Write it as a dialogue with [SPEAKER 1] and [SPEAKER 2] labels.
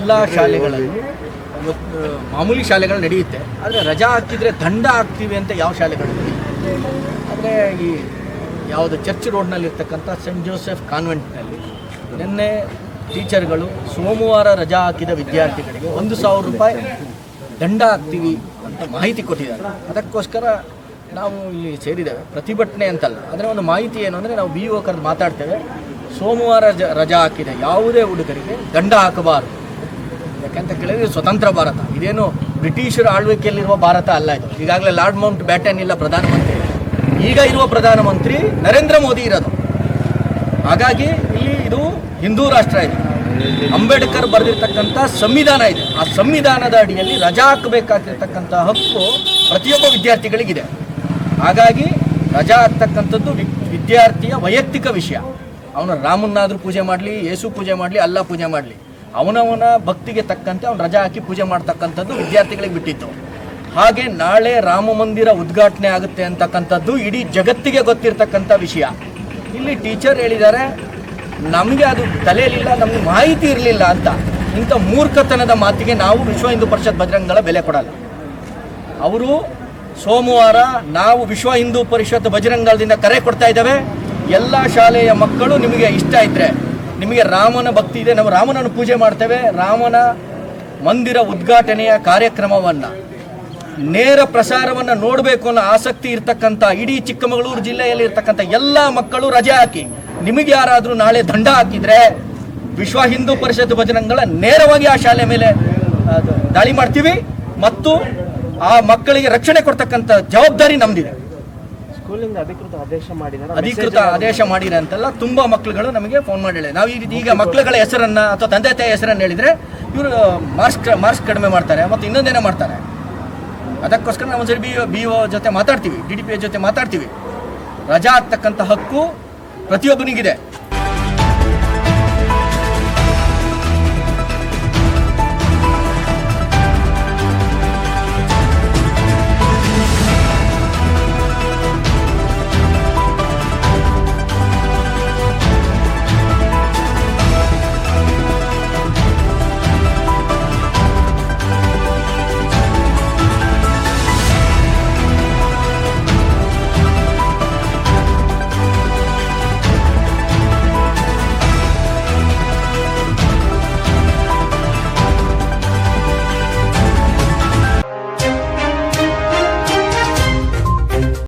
[SPEAKER 1] ಎಲ್ಲ ಶಾಲೆಗಳಲ್ಲೂ ಇವತ್ತು ಮಾಮೂಲಿ ಶಾಲೆಗಳು ನಡೆಯುತ್ತೆ. ಆದರೆ ರಜಾ ಹಾಕಿದರೆ ದಂಡ ಹಾಕ್ತೀವಿ ಅಂತ ಯಾವ ಶಾಲೆಗಳಲ್ಲಿ. ಆದರೆ ಈ ಯಾವುದು ಚರ್ಚ್ ರೋಡ್ನಲ್ಲಿರ್ತಕ್ಕಂಥ ಸೆಂಟ್ ಜೋಸೆಫ್ ಕಾನ್ವೆಂಟ್ನಲ್ಲಿ ನಿನ್ನೆ ಟೀಚರ್ಗಳು ಸೋಮವಾರ ರಜಾ ಹಾಕಿದ ವಿದ್ಯಾರ್ಥಿಗಳಿಗೆ 1,000 ರೂಪಾಯಿ ದಂಡ ಹಾಕ್ತೀವಿ ಅಂತ ಮಾಹಿತಿ ಕೊಟ್ಟಿದ್ದಾರೆ. ಅದಕ್ಕೋಸ್ಕರ ನಾವು ಇಲ್ಲಿ ಸೇರಿದ್ದೇವೆ. ಪ್ರತಿಭಟನೆ ಅಂತಲ್ಲ, ಆದರೆ ಒಂದು ಮಾಹಿತಿ ಏನು ಅಂದರೆ ನಾವು BO ಕರೆದು ಮಾತಾಡ್ತೇವೆ. ಸೋಮವಾರ ರಜಾ ಹಾಕಿದೆ ಯಾವುದೇ ಹುಡುಗರಿಗೆ ದಂಡ ಹಾಕಬಾರದು. ಯಾಕೆಂತ ಕೇಳಿದರೆ ಸ್ವತಂತ್ರ ಭಾರತ, ಇದೇನು ಬ್ರಿಟಿಷರ ಆಳ್ವಿಕೆಯಲ್ಲಿರುವ ಭಾರತ ಅಲ್ಲ. ಇದು ಈಗಾಗಲೇ ಲಾರ್ಡ್ ಮೌಂಟ್ ಬ್ಯಾಟನ್ ಇಲ್ಲ ಪ್ರಧಾನಮಂತ್ರಿ, ಈಗ ಇರುವ ಪ್ರಧಾನಮಂತ್ರಿ ನರೇಂದ್ರ ಮೋದಿ ಇರೋದು. ಹಾಗಾಗಿ ಇಲ್ಲಿ ಇದು ಹಿಂದೂ ರಾಷ್ಟ್ರ ಇದೆ. ಅಂಬೇಡ್ಕರ್ ಬರೆದಿರ್ತಕ್ಕಂಥ ಸಂವಿಧಾನ ಇದೆ. ಆ ಸಂವಿಧಾನದ ಅಡಿಯಲ್ಲಿ ರಜಾ ಹಾಕಬೇಕಾಗಿರ್ತಕ್ಕಂಥ ಹಕ್ಕು ಪ್ರತಿಯೊಬ್ಬ ವಿದ್ಯಾರ್ಥಿಗಳಿಗಿದೆ. ಹಾಗಾಗಿ ರಜಾ ಹಾಕ್ತಕ್ಕಂಥದ್ದು ವಿದ್ಯಾರ್ಥಿಯ ವೈಯಕ್ತಿಕ ವಿಷಯ. ಅವನು ರಾಮನ್ನಾದರೂ ಪೂಜೆ ಮಾಡಲಿ, ಯೇಸು ಪೂಜೆ ಮಾಡಲಿ, ಅಲ್ಲ ಪೂಜೆ ಮಾಡಲಿ, ಅವನವನ ಭಕ್ತಿಗೆ ತಕ್ಕಂತೆ ಅವನು ರಜಾ ಹಾಕಿ ಪೂಜೆ ಮಾಡ್ತಕ್ಕಂಥದ್ದು ವಿದ್ಯಾರ್ಥಿಗಳಿಗೆ ಬಿಟ್ಟಿತ್ತು. ಹಾಗೆ ನಾಳೆ ರಾಮ ಮಂದಿರ ಉದ್ಘಾಟನೆ ಆಗುತ್ತೆ ಅಂತಕ್ಕಂಥದ್ದು ಇಡೀ ಜಗತ್ತಿಗೆ ಗೊತ್ತಿರ್ತಕ್ಕಂಥ ವಿಷಯ. ಇಲ್ಲಿ ಟೀಚರ್ ಹೇಳಿದ್ದಾರೆ ನಮಗೆ ಅದು ತಲೆಯಲ್ಲಿಲ್ಲ, ನಮಗೆ ಮಾಹಿತಿ ಇರಲಿಲ್ಲ ಅಂತ. ಇಂಥ ಮೂರ್ಖತನದ ಮಾತಿಗೆ ನಾವು ವಿಶ್ವ ಹಿಂದೂ ಪರಿಷತ್ ಬಜರಂಗದಳ ಬೆಲೆ ಕೊಡಲ್ಲ. ಅವರು ಸೋಮವಾರ ನಾವು ವಿಶ್ವ ಹಿಂದೂ ಪರಿಷತ್ ಬಜರಂಗದಳದಿಂದ ಕರೆ ಕೊಡ್ತಾ ಇದ್ದೇವೆ. ಎಲ್ಲ ಶಾಲೆಯ ಮಕ್ಕಳು ನಿಮಗೆ ಇಷ್ಟ ಇದ್ದರೆ, ನಿಮಗೆ ರಾಮನ ಭಕ್ತಿ ಇದೆ, ನಾವು ರಾಮನನ್ನು ಪೂಜೆ ಮಾಡ್ತೇವೆ, ರಾಮನ ಮಂದಿರ ಉದ್ಘಾಟನೆಯ ಕಾರ್ಯಕ್ರಮವನ್ನು ನೇರ ಪ್ರಸಾರವನ್ನು ನೋಡಬೇಕು ಅನ್ನೋ ಆಸಕ್ತಿ ಇರ್ತಕ್ಕಂಥ ಇಡೀ ಚಿಕ್ಕಮಗಳೂರು ಜಿಲ್ಲೆಯಲ್ಲಿ ಇರ್ತಕ್ಕಂಥ ಎಲ್ಲ ಮಕ್ಕಳು ರಜೆ ಹಾಕಿ. ನಿಮಗೆ ಯಾರಾದರೂ ನಾಳೆ ದಂಡ ಹಾಕಿದರೆ ವಿಶ್ವ ಹಿಂದೂ ಪರಿಷತ್ ಬಜರಂಗದಳ ನೇರವಾಗಿ ಆ ಶಾಲೆ ಮೇಲೆ ದಾಳಿ ಮಾಡ್ತೀವಿ ಮತ್ತು ಆ ಮಕ್ಕಳಿಗೆ ರಕ್ಷಣೆ ಕೊಡ್ತಕ್ಕಂಥ ಜವಾಬ್ದಾರಿ ನಮ್ದಿದೆ.
[SPEAKER 2] ಸ್ಕೂಲಿಂದ ಅಧಿಕೃತ
[SPEAKER 1] ಆದೇಶ ಮಾಡಿದೆ ಅಂತಲ್ಲ, ತುಂಬ ಮಕ್ಕಳುಗಳು ನಮಗೆ ಫೋನ್ ಮಾಡಿ ಹೇಳಿ. ನಾವು ಈಗ ಮಕ್ಕಳುಗಳ ಹೆಸರನ್ನು ಅಥವಾ ತಂದೆ ತಾಯಿ ಹೆಸರನ್ನು ಹೇಳಿದರೆ ಇವರು ಮಾರ್ಕ್ಸ್ ಕಡಿಮೆ ಮಾಡ್ತಾರೆ ಮತ್ತು ಇನ್ನೊಂದೇನೋ ಮಾಡ್ತಾರೆ. ಅದಕ್ಕೋಸ್ಕರ ನಾವು ಒಂದ್ಸರಿ BO ಜೊತೆ ಮಾತಾಡ್ತೀವಿ, DDP ಜೊತೆ ಮಾತಾಡ್ತೀವಿ. ರಜಾ ಆಗ್ತಕ್ಕಂಥ ಹಕ್ಕು ಪ್ರತಿಯೊಬ್ಬನಿಗಿದೆ.